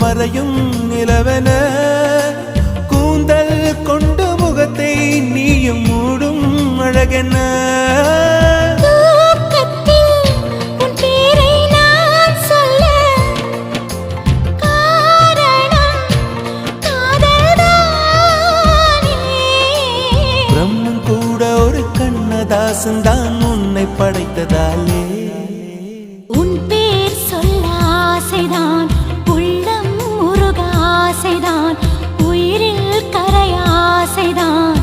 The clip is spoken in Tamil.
மறையும் நிலவென கூந்தல் கொண்டு முகத்தை நீயும் மூடும் அழகென பிரம்மன் கூட ஒரு கண்ணதாசன்தான் உன்னை படைத்ததாலே உன் பேர் சொல்ல ஆசைதான் உள்ளம் முருக ஆசைதான் உயிரில் கரைய ஆசைதான்